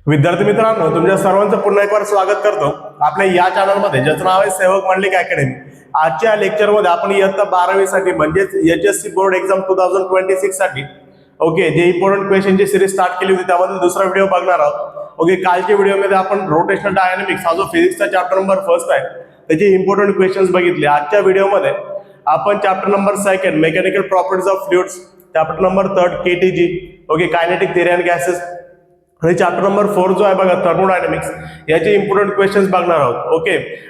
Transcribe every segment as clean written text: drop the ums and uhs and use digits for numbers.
विद्यार्थी मित्रांनो, तुमच्या सर्वांचं पुन्हा एक वार स्वागत करतो आपल्या या चॅनलमध्ये, ज्याचं नाव आहे सेवक मंडलिक अकॅडमी. आजच्या लेक्चरमध्ये आपण इयत्ता 12वी साठी म्हणजेच HSC बोर्ड एक्झाम 2026 साठी जे इम्पॉर्टंट क्वेश्चनची सिरीज स्टार्ट केली होती त्यामध्ये दुसरा व्हिडिओ बघणार आहोत. कालच्या व्हिडिओमध्ये आपण रोटेशनल डायनामिक्स हा जो फिजिक्सचा चॅप्टर नंबर 1 आहे त्याचे इम्पॉर्टंट क्वेश्चन्स बघितले. आजच्या व्हिडिओमध्ये आपण chapter number 2 mechanical properties of fluids, chapter number 3 KTG kinetic theory and gases आणि चॅप्टर नंबर 4 जो आहे बघा थर्मोडायनामिक्स याचे इम्पॉर्टंट क्वेश्चन्स बघणार आहोत.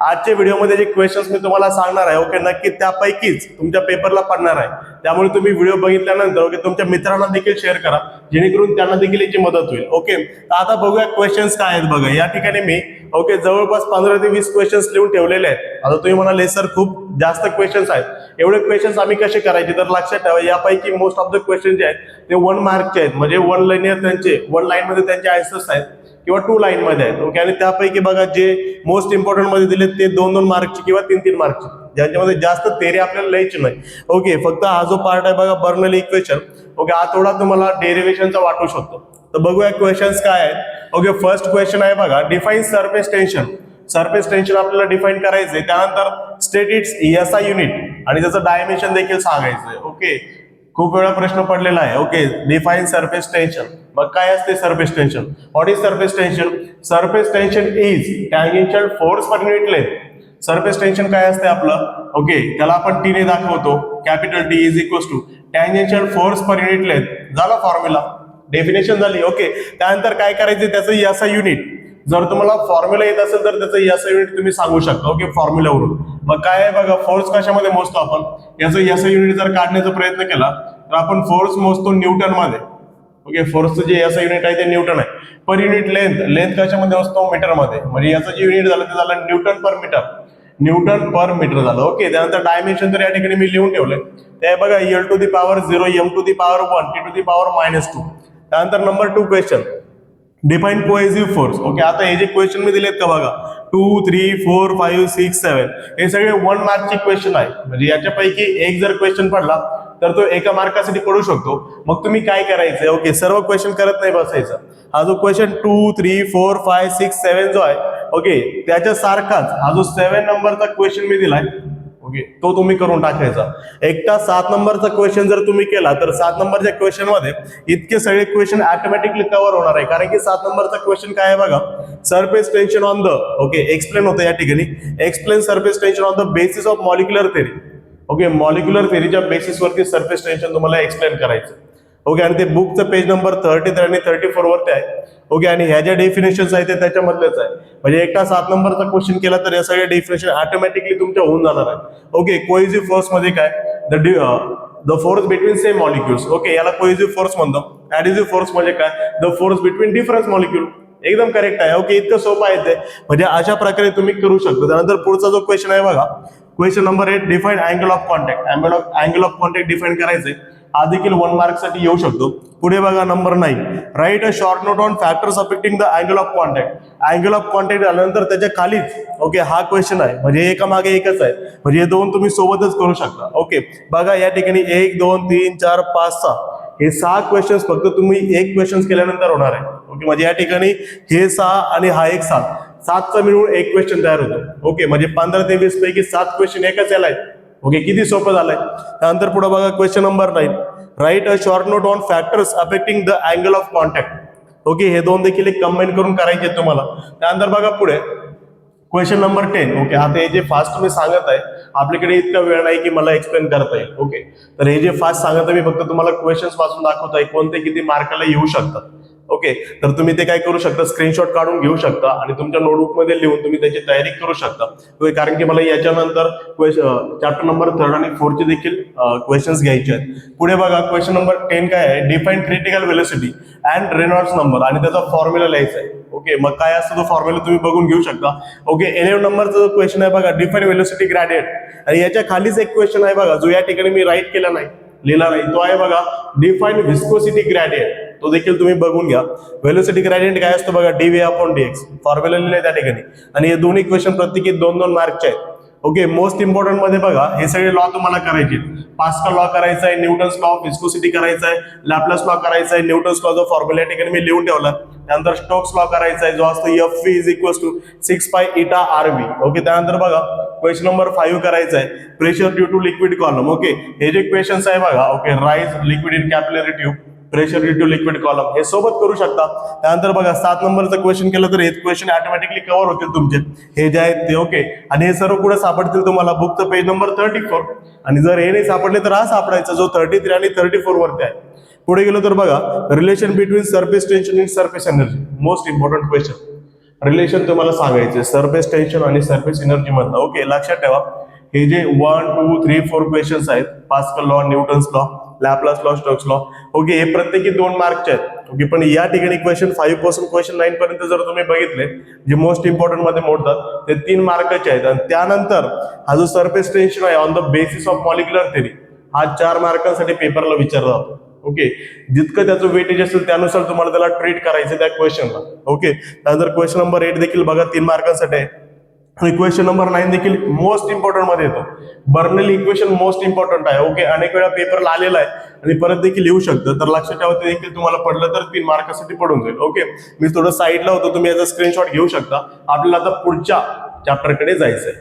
आजच्या व्हिडिओमध्ये जे क्वेश्चन्स मी तुम्हाला सांगणार आहे नक्की त्यापैकीच तुमच्या पेपरला पडणार आहे. त्यामुळे तुम्ही व्हिडिओ बघितल्यानंतर तुमच्या मित्रांना देखील शेअर करा, जेणेकरून त्यांना देखील याची मदत होईल. तर आता बघूया क्वेश्चन्स काय आहेत. बघा या ठिकाणी मी जवळपास 15 ते 20 क्वेश्चन्स लिहून ठेवलेले आहेत. आता तुम्ही म्हणाले सर खूप जास्त क्वेश्चन्स आहेत, एवढे क्वेश्चन्स आम्ही कसे करायचे? तर लक्षात ठेवा, यापैकी मोस्ट ऑफ द क्वेश्चन जे आहेत ते 1 मार्कचे आहेत, म्हणजे 1 लाईन त्यांचे 1 लाईन मध्ये त्यांचे आन्सर्स आहेत किंवा 2 लाईन मध्ये आहेत. आणि त्यापैकी बघा जे मोस्ट इम्पॉर्टंट मध्ये दिले ते 2-2 मार्कचे किंवा 3-3 मार्कचे, ज्याच्यामध्ये जास्त थेरी आपल्याला लिहायची नाही. फक्त हा जो पार्ट आहे बघा बर्नौली इक्वेशन, हा थोडा तुम्हाला डेरिव्हेशनचा वाटू शकतो. तर बघूया क्वेश्चन्स काय आहेत. फर्स्ट क्वेश्चन आहे बघा, define surface tension. Surface tension आपल्याला डिफाईन करायचंय. त्यानंतर स्टेट इट्स SI युनिट आणि त्याचं डायमेन्शन देखील सांगायचंय. खूप वेळा प्रश्न पडलेला आहे. Define surface tension. मग काय असते surface tension? What is surface tension? Surface tension is tangential force per unit length. Surface tension काय असते आपलं? त्याला आपण T ने दाखवतो. Capital T is equals to tangential force per unit length. झाला फॉर्म्युला, डेफिनेशन झाली. त्यानंतर काय करायचं? त्याचं SI युनिट. जर तुम्हाला फॉर्म्युला येत असेल तर त्याचं SI युनिट तुम्ही सांगू शकता फॉर्म्युलावरून. मग काय आहे बघा, फोर्स कशामध्ये मोजतो आपण? याचं SI युनिट जर काढण्याचा प्रयत्न केला तर आपण फोर्स मोजतो न्यूटन मध्ये. फोर्सचं जे SI युनिट आहे ते न्यूटन आहे. पर युनिट लेंथ कशामध्ये मोजतो? मीटर मध्ये. म्हणजे याचं जे युनिट झालं ते झालं न्यूटन पर मीटर. न्यूटन पर मीटर झालं. त्यानंतर डायमेन्शन तर या ठिकाणी मी लिहून ठेवलंय. ते बघा L to the power 0, M to the power 1, T to the power -2. त्यानंतर number 2 question, define cohesive force. आता हे जे क्वेश्चन मी दिलेत का बघा 2, 3, 4, 5, 6, 7 हे सगळे 1 मार्कचे क्वेश्चन आहे. म्हणजे याच्यापैकी एक जर क्वेश्चन पडला तर तो एका मार्कासाठी पडू शकतो. मग तुम्ही काय करायचं? सर्व क्वेश्चन करत नाही बसायचं. हा जो क्वेश्चन 2, 3, 4, 5, 6, 7 जो आहे त्याच्या सारखाच हा जो 7 नंबरचा क्वेश्चन मी दिलाय तो तुम्ही करून टाकायचा. एकटा 7 नंबरचा क्वेश्चन जर तुम्ही केला तर 7 नंबरच्या क्वेश्चन मध्ये इतके सगळे क्वेश्चन ऑटोमॅटिकली कव्हर होणार आहे. कारण की 7 नंबरचा क्वेश्चन काय आहे बघा, surface tension on the explain होतं या ठिकाणी. Explain surface tension on the basis of molecular theory. Molecular थेरीच्या बेसिसवरती सरफेस टेन्शन तुम्हाला एक्सप्लेन करायचं. आणि ते बुकचं पेज नंबर 33 आणि 34 वरती आहे. आणि ह्या ज्या डेफिनेशन्स आहेत ते त्याच्यामधलेच आहे. म्हणजे एकटा 7 नंबरचा क्वेश्चन केला तर या सगळ्या डेफिनेशन ऑटोमॅटिकली तुमच्या होऊन जाणार आहे. कोहेसिव्ह फोर्स मध्ये काय, the force between same molecules. याला कोहेसिव्ह फोर्स म्हणतो. ऍडिसिव्ह फोर्स म्हणजे काय, the force between difference molecule. एकदम करेक्ट आहे. इतकं सोपं आहे ते. म्हणजे अशा प्रकारे तुम्ही करू शकता. त्यानंतर पुढचा जो क्वेश्चन आहे बघा, question number 8, define angle of contact. Angle of contact define करायचंय. हा देखील 1 मार्क साठी येऊ शकतो. पुढे बघा number 9, right a short note on factors affecting the angle of contact. Angle of contact आल्यानंतर त्याच्या खालीच हा क्वेश्चन आहे. म्हणजे एका मागे एकच आहे. म्हणजे हे 2 तुम्ही सोबतच करू शकता. बघा या ठिकाणी 1, 2, 3, 4, 5, 6 हे 6 क्वेश्चन्स फक्त तुम्ही एक क्वेश्चन केल्यानंतर होणार आहे. म्हणजे या ठिकाणी हे 6 आणि हा एक 7चा मिळून एक क्वेश्चन तयार होतो. म्हणजे 15 ते 20 पैकी 7 क्वेश्चन एकच याला आहे. किती सोपं झालंय. त्यानंतर पुढे बघा question number 9, right a short note on factors affecting the angle of contact. हे 2 देखील एक कंबाईन करून करायचे तुम्हाला. त्यानंतर बघा पुढे क्वेश्चन नंबर 10. आता हे जे फास्ट मी सांगत आहे, आपल्याकडे इतका वेळ नाही की मला एक्सप्लेन करता येईल. तर हे जे फास्ट सांगत आहे मी फक्त तुम्हाला क्वेश्चन्स पासून दाखवत आहे कोणते किती मार्काला येऊ शकतात. तर तुम्ही ते काय करू शकता, स्क्रीनशॉट काढून घेऊ शकता आणि तुमच्या नोटबुक मध्ये लिहून तुम्ही त्याची तयारी करू शकता. कारण की मला याच्यानंतर चॅप्टर नंबर 3 आणि 4 चे देखील क्वेश्चन्स घ्यायचे आहेत. पुढे बघा क्वेश्चन नंबर 10 काय आहे, define critical velocity and Reynolds number आणि त्याचा फॉर्म्युला लिहायचा आहे. मग काय असतो तो फॉर्म्युला तुम्ही बघून घेऊ शकता. 11 नंबरचा जो क्वेश्चन आहे बघा, डिफाईन व्हेलोसिटी ग्रेडियंट. आणि याच्या खालीच एक क्वेश्चन आहे बघा जो या ठिकाणी मी राईट केला नाही, लिहिला नाही, तो आहे बघा डिफाईन व्हिस्कोसिटी ग्रेडियंट. तो देखील तुम्ही बघून घ्या. व्हेलोसिटी ग्रेडियंट काय असतो बघा, dV/dx फॉर्म्युला लिहिलंय त्या ठिकाणी. आणि हे दोन्ही क्वेश्चन प्रत्येकी 2-2 मार्कचे आहेत. ओके, मोस्ट इम्पॉर्टंट मध्ये बघा हे सगळे लॉ तुम्हाला करायचे. पास्कल लॉ करायचा आहे, न्यूटन्स लॉ ऑफ विस्कोसिटी करायचा आहे, लॅप्लास लॉ करायचा आहे, न्यूटन्स लॉ जो फॉर्म्युला ठिकाणी मी लिहून ठेवला. त्यानंतर स्टोक्स लॉ करायचा आहे जो असतो Fv इज इक्वल टू 6 पाय इटा आरव्ही. ओके, त्यानंतर बघा क्वेश्चन नंबर 5 करायचा आहे, pressure due to liquid column. Okay, हे जे क्वेश्चन्स आहे बघा, okay, rise liquid in capillary tube, pressure due to liquid column, हे सोबत करू शकता. त्यानंतर बघा 7 नंबरचं क्वेश्चन केलं तर हे क्वेश्चन ऑटोमॅटिकली कव्हर होतील तुमचे हे जे आहेत ते. ओके, आणि हे सर्व कुठे सापडतील तुम्हाला बुकचं पेज नंबर 34. आणि जर हे नाही सापडले तर हा सापडायचा जो 33 आणि 34 वरती आहे. पुढे गेलो तर बघा रिलेशन बिटवीन सरफेस टेन्शन आणि surface energy, most important question. Relation तुम्हाला सांगायचे सरफेस टेन्शन आणि सरफेस एनर्जी मधलं. ओके, लक्षात ठेवा हे जे 1, 2, 3, 4 क्वेश्चन्स आहेत, Pascal law, Newton's law, Laplace law, Stokes law. Okay, हे प्रत्येकी 2 मार्कचे आहेत. ओके, पण या ठिकाणी क्वेश्चन 5 पासून क्वेश्चन 9 पर्यंत जर तुम्ही बघितले जे मोस्ट इम्पॉर्टंट मध्ये मोडतात ते 3 मार्काचे आहेत. आणि त्यानंतर हा जो सरफेस टेन्शन आहे on the basis of molecular theory हा 4 मार्कांसाठी पेपरला विचारला जातो. ओके, जितकं त्याचं वेटेज असेल त्यानुसार तुम्हाला त्याला ट्रीट करायचं त्या क्वेश्चनला. ओके, त्यानंतर क्वेश्चन नंबर 8 देखील बघा 3 मार्कांसाठी आहे. आणि क्वेश्चन नंबर 9 देखील मोस्ट इम्पॉर्टंट मध्ये येतो. बर्नौली इक्वेशन मोस्ट इम्पॉर्टंट आहे. ओके, अनेक वेळा पेपरला आलेला आहे आणि परत देखील येऊ शकतं, तर लक्षात ठेवा ते देखील तुम्हाला पडलं तर 3 मार्कासाठी पडून जाईल. ओके, मी थोडं साईडला होतो, तुम्ही याचा स्क्रीनशॉट घेऊ शकता. आपल्याला आता पुढच्या चॅप्टरकडे जायचंय.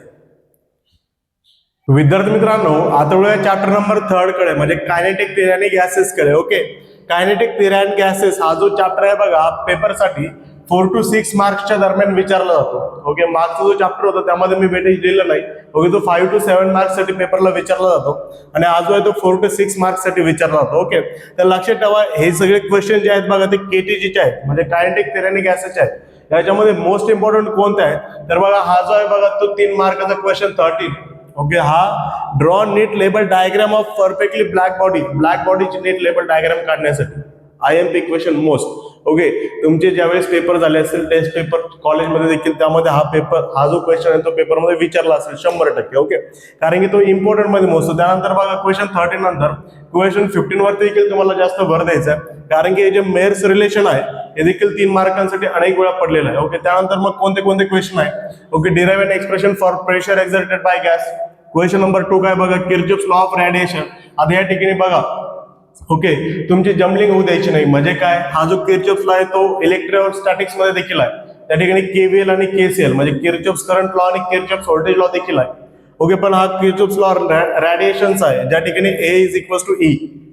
विद्यार्थी मित्रांनो, आता वळूया चॅप्टर नंबर 3 कडे, म्हणजे कायनेटिक थिअरी आणि गॅसेस कडे. Okay, kinetic theory and gases हा जो चॅप्टर आहे बघा पेपरसाठी 4 to 6 मार्क्सच्या दरम्यान विचारला जातो. ओके, मार्क्सचा जो चॅप्टर होता त्यामध्ये मी वेटेज दिलं नाही. ओके, तो 5 to 7 मार्क्स साठी पेपरला विचारला जातो आणि आज जो आहे तो 4 to 6 मार्क्स साठी विचारला जातो. ओके, तर लक्षात ठेवा हे सगळे क्वेश्चन जे आहेत बघा ते केटीजीचे आहेत, म्हणजे कायनेटिक थिअरी आणि गॅसेसचे आहेत. याच्यामध्ये मोस्ट इम्पॉर्टंट कोणता आहे तर बघा हा जो आहे बघा तो 3 मार्काचा क्वेश्चन 13. ओके, हा draw NEET label diagram of perfectly black बॉडीची नीट लेबल डायग्राम काढण्यासाठी IMP क्वेश्चन मोस्ट. ओके, तुमचे ज्यावेळेस पेपर झाले असेल टेस्ट पेपर कॉलेजमध्ये देखील त्यामध्ये हा जो क्वेश्चन आहे तो पेपरमध्ये विचारला असेल 100%. ओके, कारण की तो इम्पॉर्टंट मध्ये मोस्ट. त्यानंतर बघा क्वेश्चन 13 नंतर क्वेश्चन 15 वरती देखील तुम्हाला जास्त भर द्यायचा आहे, कारण की हे जे मेयर्स रिलेशन आहे हे देखील 3 मार्कांसाठी अनेक वेळा पडलेलं आहे. ओके, त्यानंतर मग कोणते कोणते क्वेश्चन आहे. Okay, derive an expression for pressure exerted by gas. Question number 2 काय बघा किर्चॉफ्स लॉ ऑफ रेडिएशन. आता या ठिकाणी बघा ओके, तुमची जम्बलिंग होऊ द्यायची नाही. म्हणजे काय, हा जो किर्चॉफ्स लॉ आहे तो इलेक्ट्रोस्टॅटिक्स मध्ये देखील आहे. त्या ठिकाणी KVL आणि KCL म्हणजे किर्चॉफ्स करंट लॉ आणि किर्चॉफ्स व्होल्टेज लॉ देखील आहे. ओके, पण हा किर्चॉफ्स लॉ रेडिएशनचा आहे ज्या ठिकाणी A is equal to E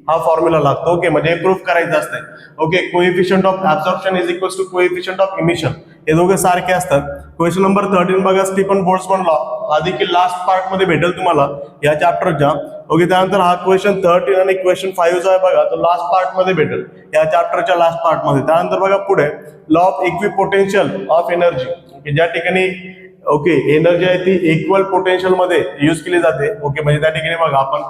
हा फॉर्म्युला लागतो. ओके, म्हणजे प्रूफ करायचं असतं. Okay, coefficient of absorption is equal to coefficient of emission, हे दोघे सारखे असतात. क्वेश्चन नंबर 13 बघा स्टीफन बोल्ट्झमन लॉ, हा देखील लास्ट पार्ट मध्ये भेटेल तुम्हाला या चॅप्टरच्या. ओके, त्यानंतर हा क्वेश्चन 13 आणि क्वेश्चन 5 जो आहे बघा तो लास्ट पार्ट मध्ये भेटेल या चॅप्टरच्या लास्ट पार्ट मध्ये. त्यानंतर बघा पुढे law of equipotential of energy. Okay, ज्या ठिकाणी ओके एनर्जी आहे ती इक्वल पोटेन्शियल मध्ये यूज केली जाते. ओके, म्हणजे त्या ठिकाणी बघा आपण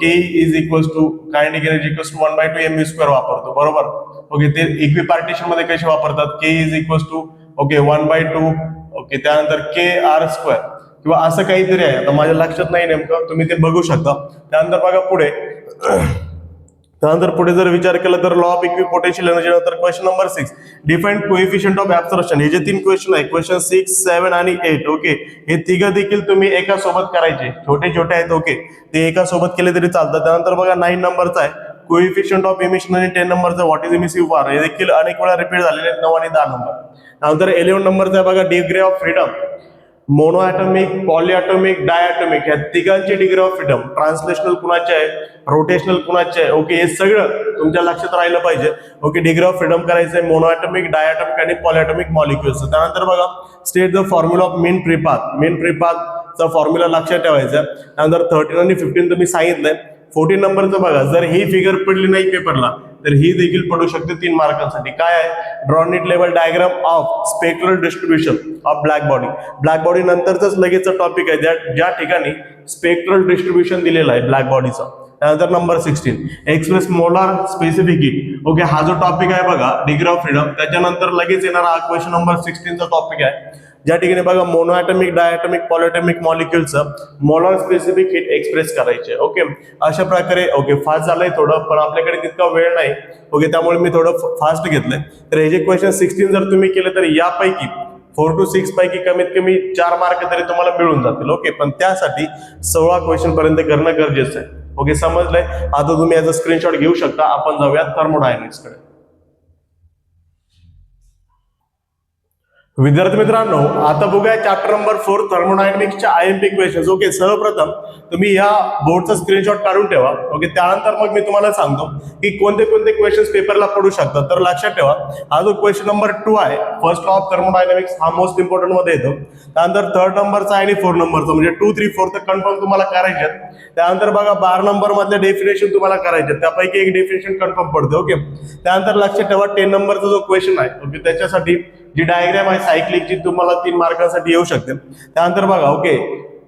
K is equal to kinetic energy equal to 1/2 mv² वापरतो, बरोबर. ओके, ते इक्विपार्टिशन मध्ये कसे वापरतात K is equal to okay 1/2 okay, त्यानंतर KR² किंवा असं काहीतरी आहे, आता माझ्या लक्षात नाही नेमकं, तुम्ही ते बघू शकता. त्यानंतर बघा पुढे जर विचार केला तर लॉ ऑफ इक्विपोटेन्शियल एनर्जी नंतर question number 6 define coefficient of absorption. हे जे 3 क्वेश्चन आहे क्वेश्चन 6, 7 आणि 8. ओके, हे तिघं देखील तुम्ही एका सोबत करायचे, छोटे छोटे आहेत. ओके, ते एका सोबत केले तरी चालतं. त्यानंतर बघा 9 नंबरचा आहे कोएफिशियंट ऑफ इमिशन आणि 10 नंबरचा व्हॉट इज इमिसिव्ह पावर, हे देखील अनेक वेळा रिपीट झालेले आहेत 9 आणि 10 नंबर. त्यानंतर 11 नंबरचा आहे बघा degree of freedom, monoatomic, polyatomic, diatomic या तिघांची डिग्री ऑफ फ्रीडम ट्रान्सलेशनल कुणाचे आहे, रोटेशनल कुणाचे आहे. ओके, हे सगळं तुमच्या लक्षात राहिलं पाहिजे. ओके, डिग्री ऑफ फ्रीडम करायचं आहे मोनो ॲटॉमिक, डायॲटॉमिक आणि पॉलीॲटॉमिक मॉलिक्युल्स. त्यानंतर बघा state the formula of mean free पाथचा फॉर्म्युला लक्षात ठेवायचा. त्यानंतर 13 आणि 15 तुम्ही सांगितलंय. 14 नंबरचं बघा जर ही फिगर पडली नाही पेपरला तर ही देखील पडू शकते 3 मार्कांसाठी. काय आहे draw NEET level diagram of spectral distribution of black body नंतरच लगेच टॉपिक आहे ज्या ठिकाणी स्पेक्ट्रल डिस्ट्रीब्युशन दिलेलं आहे ब्लॅक बॉडीचा. त्यानंतर number 16 express molar specific heat. Okay, हा जो टॉपिक आहे बघा डिग्री ऑफ फ्रीडम त्याच्यानंतर लगेच येणारा हा क्वेश्चन नंबर 16चा टॉपिक आहे ज्या ठिकाणी बघा मोनोॲटॉमिक, diatomic, पॉलीॲटॉमिक मॉलिक्युलचं molar specific heat express करायचे. ओके, अशा प्रकारे. ओके, फास्ट झालंय थोडं पण आपल्याकडे तितका वेळ नाही. ओके, त्यामुळे मी थोडं फास्ट घेतलंय. तर हे जे क्वेश्चन 16 जर तुम्ही केले तर यापैकी 4 to 6 पैकी कमीत कमी 4 मार्क तरी तुम्हाला मिळून जातील. ओके, पण त्यासाठी 16 क्वेश्चन पर्यंत करणं गरजेचं आहे. ओके, समजलंय? आता तुम्ही याचा स्क्रीनशॉट घेऊ शकता. आपण जाऊया थर्मोडायनॅमिक्स कडे. विद्यार्थी मित्रांनो, आता बघूया चॅप्टर नंबर 4 थर्मोडायनॅमिक्सच्या आयएमपी क्वेश्चन्स. ओके, सर्वप्रथम तुम्ही या बोर्डचा स्क्रीनशॉट काढून ठेवा. ओके, त्यानंतर मग मी तुम्हाला सांगतो की कोणते कोणते क्वेश्चन्स पेपरला पडू शकतात. तर लक्षात ठेवा, हा जो क्वेश्चन नंबर 2 आहे, फर्स्ट लॉ ऑफ थर्मोडायनॅमिक्स, हा मोस्ट इम्पॉर्टंट मध्ये येतो. त्यानंतर 3rd नंबरचा आणि 4 नंबरचा, म्हणजे 2, 3, 4 तर कन्फर्म तुम्हाला करायचे. त्यानंतर बघा 12 नंबर मधले डेफिनेशन तुम्हाला करायचे, त्यापैकी एक डेफिनेशन कन्फर्म पडते. ओके, त्यानंतर लक्षात ठेवा 10 नंबरचा जो क्वेश्चन आहे, ओके, त्याच्यासाठी जी डायग्राम आहे सायक्लिकची, तुम्हाला 3 मार्कांसाठी येऊ शकते. त्यानंतर बघा, okay,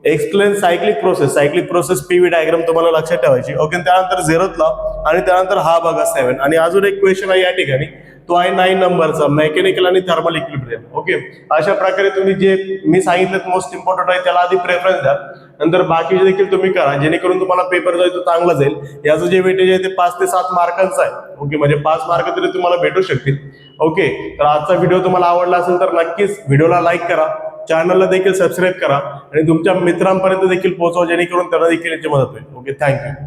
explain cyclic process PV diagram तुम्हाला लक्षात ठेवायची. ओके, त्यानंतर 0th लॉ आणि त्यानंतर हा बघा 7 आणि अजून एक क्वेश्चन आहे या ठिकाणी, तो आहे 9 नंबरचा, मेकॅनिकल आणि थर्मल इक्विलिब्रियम. ओके, अशा प्रकारे तुम्ही जे मी सांगितलं मोस्ट इम्पॉर्टंट आहे त्याला आधी प्रेफरन्स द्या, नंतर बाकीचे देखील तुम्ही करा, जेणेकरून तुम्हाला पेपर जो चांगला जाईल. याचं जे वेटेज आहे ते 5 ते 7 मार्कांचं आहे. ओके, म्हणजे 5 मार्क तरी तुम्हाला भेटू शकतील. ओके, तर आजचा व्हिडिओ तुम्हाला आवडला असेल तर नक्कीच व्हिडिओला लाईक करा, चॅनलला देखील सबस्क्राईब करा आणि तुमच्या मित्रांपर्यंत देखील पोहोचवा, जेणेकरून त्यांना देखील याची मदत होईल. Okay, thank you.